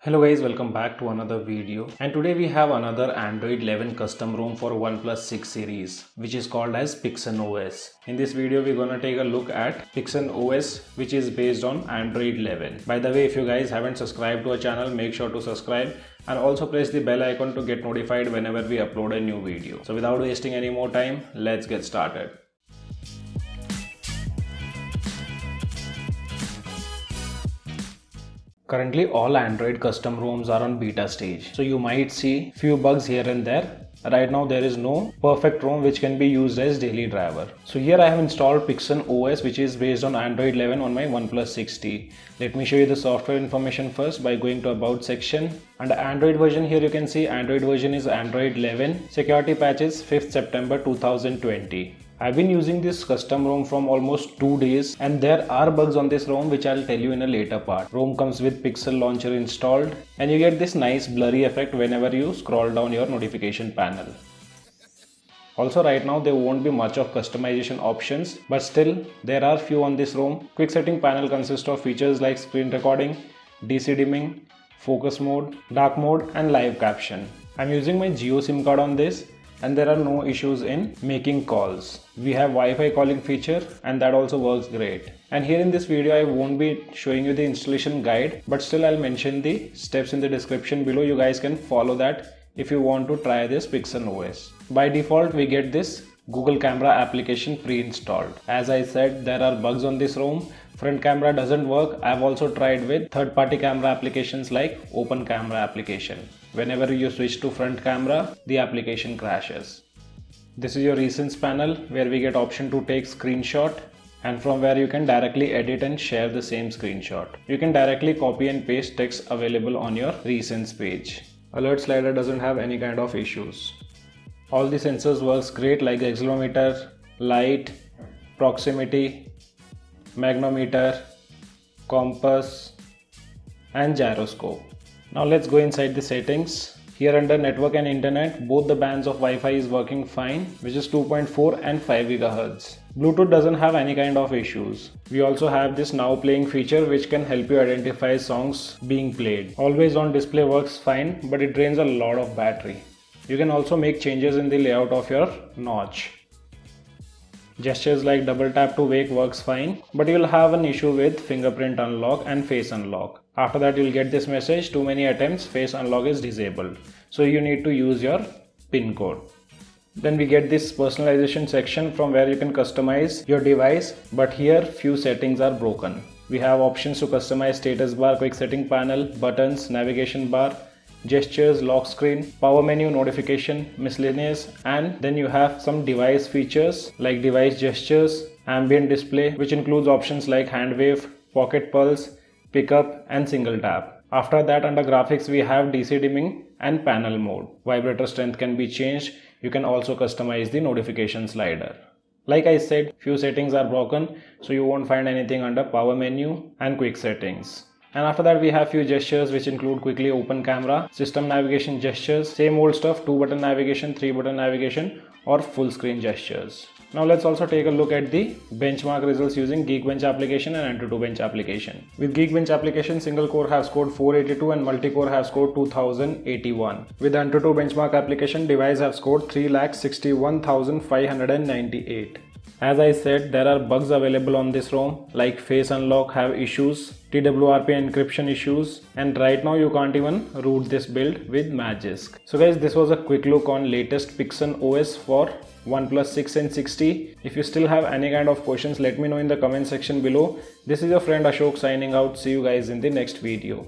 Hello guys, welcome back to another video, and today we have another Android 11 custom ROM for OnePlus 6 series which is called as PixonOS. In this video we're gonna take a look at PixonOS, which is based on Android 11. By the way, if you guys haven't subscribed to our channel, make sure to subscribe and also press the bell icon to get notified whenever we upload a new video. So without wasting any more time, let's get started. Currently all Android custom ROMs are on beta stage, so you might see few bugs here and there. Right now there is no perfect ROM which can be used as daily driver. So here I have installed PixonOS, which is based on Android 11 on my OnePlus 6T. Let me show you the software information first by going to about section. Under Android version, here you can see Android version is Android 11. Security patches 5th September 2020. I've been using this custom ROM from almost 2 days, and there are bugs on this ROM which I'll tell you in a later part. ROM comes with Pixel Launcher installed, and you get this nice blurry effect whenever you scroll down your notification panel. Also, right now there won't be much of customization options, but still there are few on this ROM. Quick setting panel consists of features like screen recording, DC dimming, focus mode, dark mode and live caption. I'm using my Jio SIM card on this, and there are no issues in making calls. We have Wi-Fi calling feature, and that also works great. And here in this video I won't be showing you the installation guide, but still I'll mention the steps in the description below. You guys can follow that if you want to try this PixonOS. By default we get this Google Camera application pre-installed. As I said, there are bugs on this ROM. Front camera doesn't work. I've also tried with third-party camera applications like Open Camera application. Whenever you switch to front camera, the application crashes. This is your recents panel where we get option to take screenshot, and from where you can directly edit and share the same screenshot. You can directly copy and paste text available on your recents page. Alert slider doesn't have any kind of issues. All the sensors works great, like accelerometer, light, proximity, magnetometer, compass and gyroscope. Now let's go inside the settings. Here under network and internet, both the bands of Wi-Fi is working fine, which is 2.4 and 5 GHz. Bluetooth doesn't have any kind of issues. We also have this now playing feature which can help you identify songs being played. Always on display works fine, but it drains a lot of battery. You can also make changes in the layout of your notch. Gestures like double tap to wake works fine, but you'll have an issue with fingerprint unlock and face unlock. After that you'll get this message, too many attempts, face unlock is disabled. So you need to use your PIN code. Then we get this personalization section from where you can customize your device, but here few settings are broken. We have options to customize status bar, quick setting panel, buttons, navigation bar, gestures, lock screen, power menu, notification, miscellaneous, and then you have some device features like device gestures, ambient display, which includes options like hand wave, pocket pulse, pickup and single tap. After that, under graphics we have DC dimming and panel mode. Vibrator strength can be changed. You can also customize the notification slider. Like I said, few settings are broken, so you won't find anything under power menu and quick settings. And after that we have few gestures which include quickly open camera, system navigation gestures, same old stuff, 2-button navigation, 3-button navigation or full screen gestures. Now let's also take a look at the benchmark results using Geekbench application and AnTuTu Bench application. With Geekbench application, single core have scored 482 and multi-core have scored 2081. With AnTuTu benchmark application, device have scored 3,61,598. As I said, there are bugs available on this ROM like face unlock have issues, TWRP encryption issues, and right now you can't even root this build with Magisk. So guys, this was a quick look on latest PixonOS for OnePlus 6 and 6T. If you still have any kind of questions, let me know in the comment section below. This is your friend Ashok signing out. See you guys in the next video.